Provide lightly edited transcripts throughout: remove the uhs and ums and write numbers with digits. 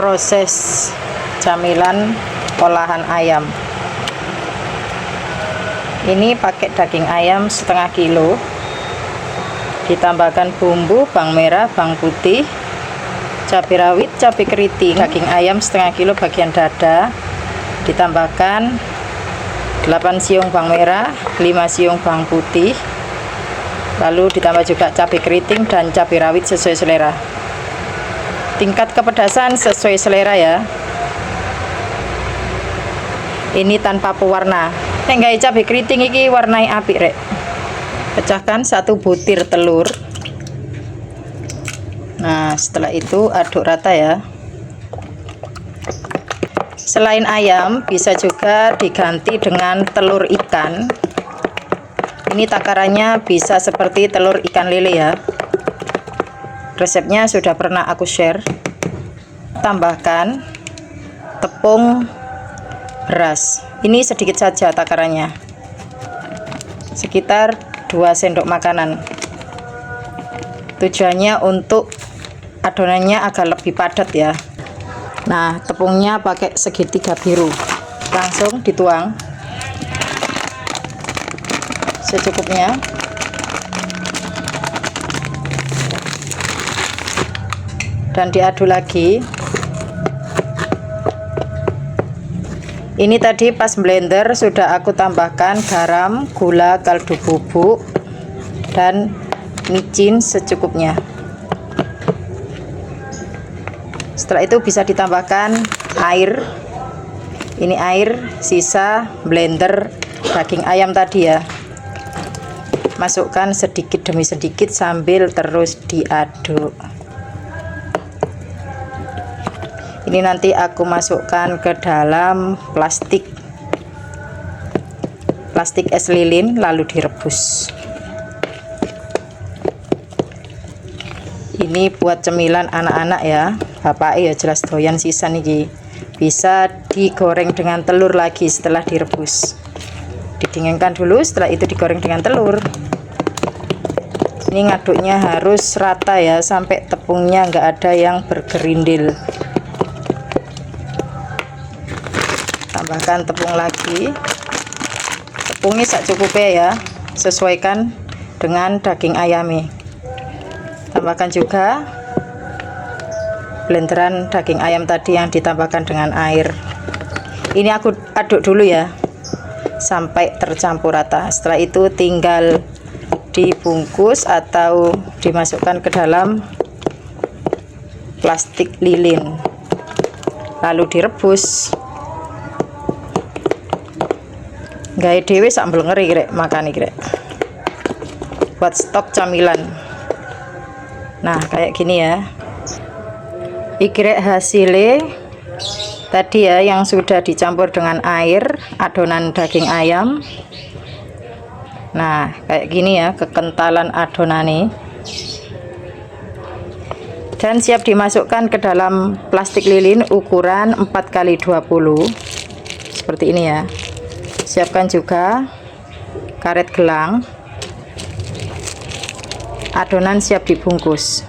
proses camilan olahan ayam. Ini pakai daging ayam setengah kilo, ditambahkan bumbu bawang merah, bawang putih, cabai rawit, cabai keriting. Daging ayam setengah kilo bagian dada, ditambahkan 8 siung bawang merah, 5 siung bawang putih, lalu ditambah juga cabai keriting dan cabai rawit sesuai selera. Tingkat kepedasan sesuai selera ya. Ini tanpa pewarna. Nek gawe cabai keriting iki warnai apik rek. Pecahkan 1 butir telur. Nah, setelah itu aduk rata ya. Selain ayam, bisa juga diganti dengan telur ikan. Ini takarannya bisa seperti telur ikan lele ya. Resepnya sudah pernah aku share. Tambahkan tepung beras. Ini sedikit saja takarannya, sekitar 2 sendok makanan. Tujuannya untuk adonannya agak lebih padat ya. Nah, tepungnya pakai segitiga biru. Langsung dituang secukupnya. Dan diaduk lagi. Ini tadi pas blender sudah aku tambahkan garam, gula, kaldu bubuk, dan micin secukupnya. Setelah itu bisa ditambahkan air. Ini air sisa blender daging ayam tadi ya. Masukkan sedikit demi sedikit sambil terus diaduk. Ini nanti aku masukkan ke dalam plastik es lilin lalu direbus. Ini buat cemilan anak-anak ya. Bapak ya jelas doyan sisa nih. Bisa digoreng dengan telur lagi setelah direbus. Didinginkan dulu, setelah itu digoreng dengan telur. Ini ngaduknya harus rata ya, sampai tepungnya nggak ada yang bergerindil. Tambahkan tepung lagi. Tepungnya secukupnya ya, sesuaikan dengan daging ayamnya. Tambahkan juga blenderan daging ayam tadi yang ditambahkan dengan air. Ini aku aduk dulu ya sampai tercampur rata. Setelah itu tinggal dibungkus atau dimasukkan ke dalam plastik lilin lalu direbus. Gawe dhewe sambel ngeri rek makan iki rek. Buat stok camilan. Nah, kayak gini ya. Iki rek hasilnya tadi ya yang sudah dicampur dengan air adonan daging ayam. Nah, kayak gini ya kekentalan adonannya. Dan siap dimasukkan ke dalam plastik lilin ukuran 4x20. Seperti ini ya. Siapkan juga karet gelang. Adonan siap dibungkus.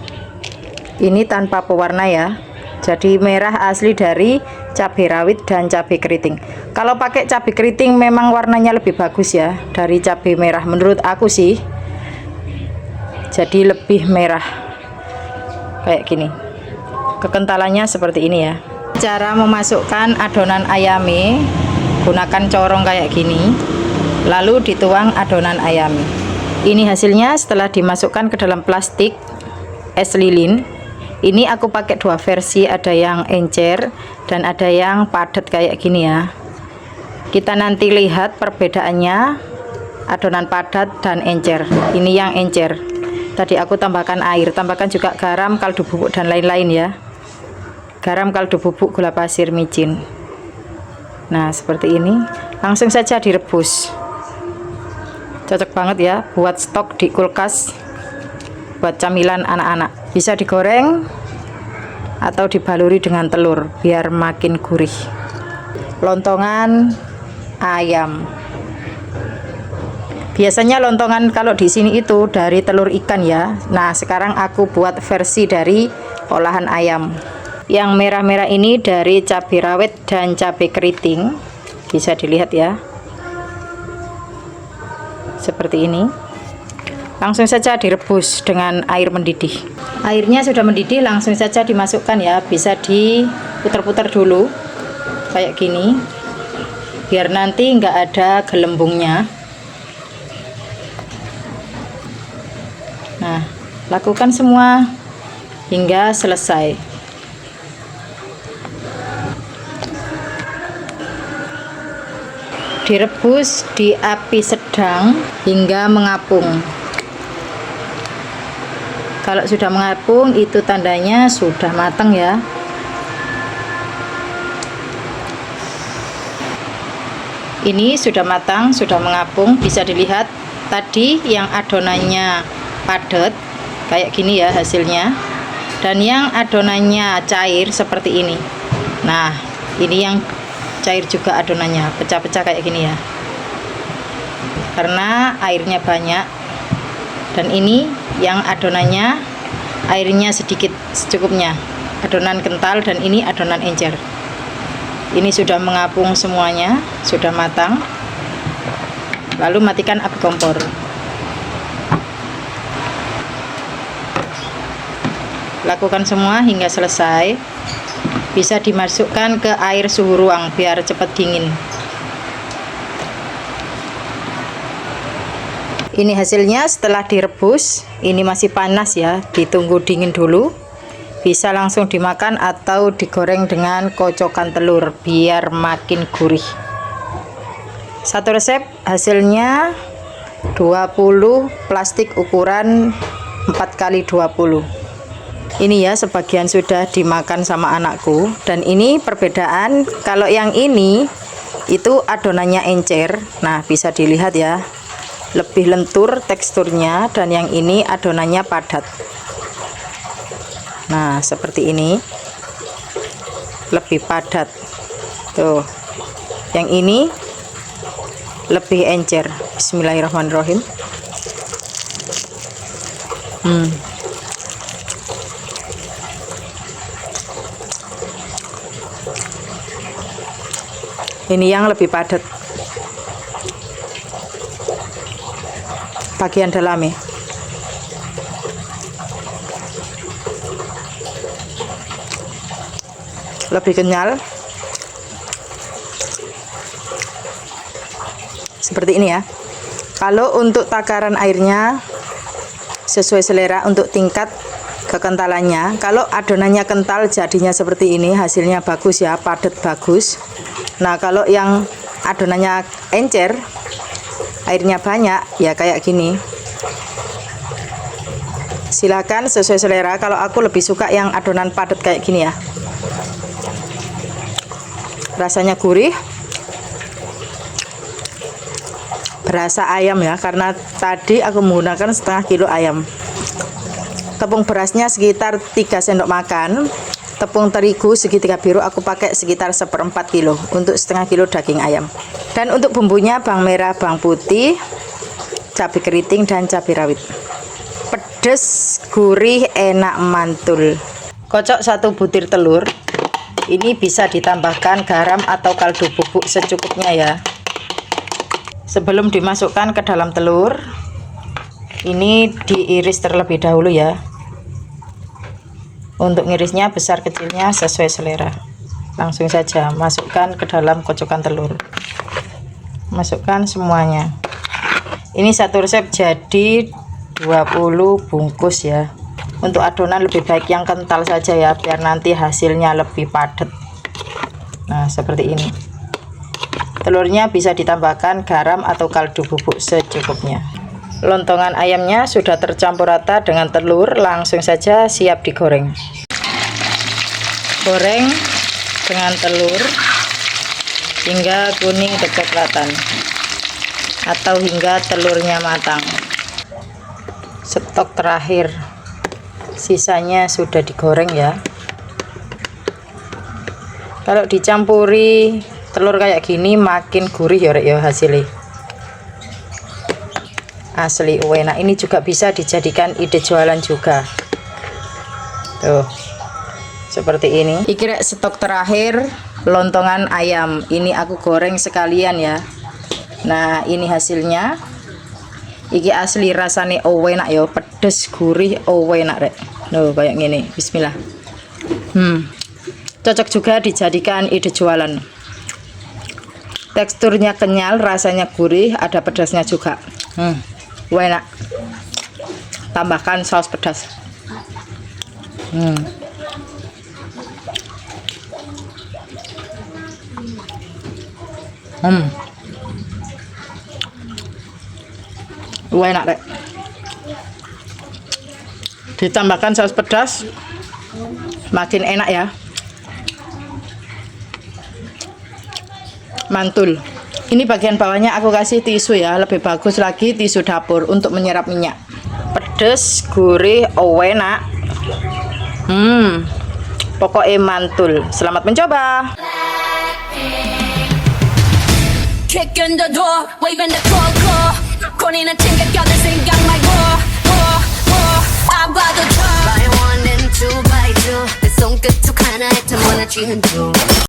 Ini tanpa pewarna ya. Jadi merah asli dari cabai rawit dan cabai keriting. Kalau pakai cabai keriting memang warnanya lebih bagus ya dari cabai merah menurut aku sih. Jadi lebih merah. Kayak gini. Kekentalannya seperti ini ya. Cara memasukkan adonan ayami, gunakan corong kayak gini, lalu dituang adonan ayam. Ini hasilnya setelah dimasukkan ke dalam plastik es lilin. Ini aku pakai 2 versi, ada yang encer dan ada yang padat kayak gini ya. Kita nanti lihat perbedaannya adonan padat dan encer. Ini yang encer. Tadi aku tambahkan air, tambahkan juga garam, kaldu bubuk dan lain-lain ya. Garam, kaldu bubuk, gula pasir, micin. Nah, seperti ini. Langsung saja direbus. Cocok banget ya buat stok di kulkas, buat camilan anak-anak. Bisa digoreng atau dibaluri dengan telur biar makin gurih. Lontongan ayam. Biasanya lontongan kalau di sini itu dari telur ikan ya. Nah, sekarang aku buat versi dari olahan ayam. Yang merah-merah ini dari cabai rawit dan cabai keriting, bisa dilihat ya, seperti ini. Langsung saja direbus dengan air mendidih. Airnya sudah mendidih, langsung saja dimasukkan ya. Bisa diputar-putar dulu kayak gini, biar nanti nggak ada gelembungnya. Nah, lakukan semua hingga selesai. Direbus di api sedang hingga mengapung. Kalau sudah mengapung, itu tandanya sudah matang ya. Ini sudah matang, sudah mengapung. Bisa dilihat tadi yang adonannya padat kayak gini ya hasilnya, dan yang adonannya cair seperti ini. Nah, ini yang cair juga adonannya, pecah-pecah kayak gini ya, karena airnya banyak. Dan ini yang adonannya airnya sedikit, secukupnya, adonan kental, dan ini adonan encer. Ini sudah mengapung semuanya, sudah matang. Lalu matikan api kompor. Lakukan semua hingga selesai. Bisa dimasukkan ke air suhu ruang biar cepat dingin. Ini hasilnya setelah direbus. Ini masih panas ya, ditunggu dingin dulu. Bisa langsung dimakan atau digoreng dengan kocokan telur biar makin gurih. Satu resep hasilnya 20 plastik ukuran 4x20. Ini ya, sebagian sudah dimakan sama anakku. Dan ini perbedaan, kalau yang ini itu adonannya encer. Nah, bisa dilihat ya, lebih lentur teksturnya, dan yang ini adonannya padat. Nah, seperti ini, lebih padat. Tuh, yang ini lebih encer. Bismillahirrahmanirrahim. Ini yang lebih padat bagian dalamnya. Lebih kenyal. Seperti ini ya. Kalau untuk takaran airnya sesuai selera untuk tingkat kekentalannya. Kalau adonannya kental jadinya seperti ini, hasilnya bagus ya, padat bagus. Nah, kalau yang adonannya encer, airnya banyak ya kayak gini. Silakan sesuai selera. Kalau aku lebih suka yang adonan padat kayak gini ya. Rasanya gurih, berasa ayam ya, karena tadi aku menggunakan setengah kilo ayam. Tepung berasnya sekitar 3 sendok makan. Tepung terigu segitiga biru aku pakai sekitar 1/4 kilo untuk setengah kilo daging ayam. Dan untuk bumbunya bawang merah, bawang putih, cabai keriting, dan cabai rawit. Pedes, gurih, enak, mantul. Kocok 1 butir telur. Ini bisa ditambahkan garam atau kaldu bubuk secukupnya ya. Sebelum dimasukkan ke dalam telur, ini diiris terlebih dahulu ya. Untuk ngirisnya besar kecilnya sesuai selera. Langsung saja masukkan ke dalam kocokan telur. Masukkan semuanya. Ini satu resep jadi 20 bungkus ya. Untuk adonan lebih baik yang kental saja ya, biar nanti hasilnya lebih padat. Nah, seperti ini. Telurnya bisa ditambahkan garam atau kaldu bubuk secukupnya. Lontongan ayamnya sudah tercampur rata dengan telur, langsung saja siap digoreng. Goreng dengan telur hingga kuning kecoklatan atau hingga telurnya matang. Stok terakhir, sisanya sudah digoreng ya. Kalau dicampuri telur kayak gini makin gurih ya hasilnya. Asli enak. Ini juga bisa dijadikan ide jualan juga. Tuh, seperti ini. Iki rek stok terakhir lontongan ayam. Ini aku goreng sekalian ya. Nah, ini hasilnya. Iki asli rasane enak ya, pedes gurih enak rek. Loh kayak gini. Bismillah. Cocok juga dijadikan ide jualan. Teksturnya kenyal, rasanya gurih, ada pedasnya juga. Enak. Tambahkan saus pedas. Enak deh. Ditambahkan saus pedas, makin enak ya. Mantul. Ini bagian bawahnya aku kasih tisu ya, lebih bagus lagi tisu dapur untuk menyerap minyak. Pedes, gurih, enak. Pokoknya mantul. Selamat mencoba. Kick in the door, waving the call. 꺼내는 챙겨껴들 생각 말고 안 봐도 쳐. Buy one and two, buy two. 내 손끝 툭 하나에 다 무너지는 중.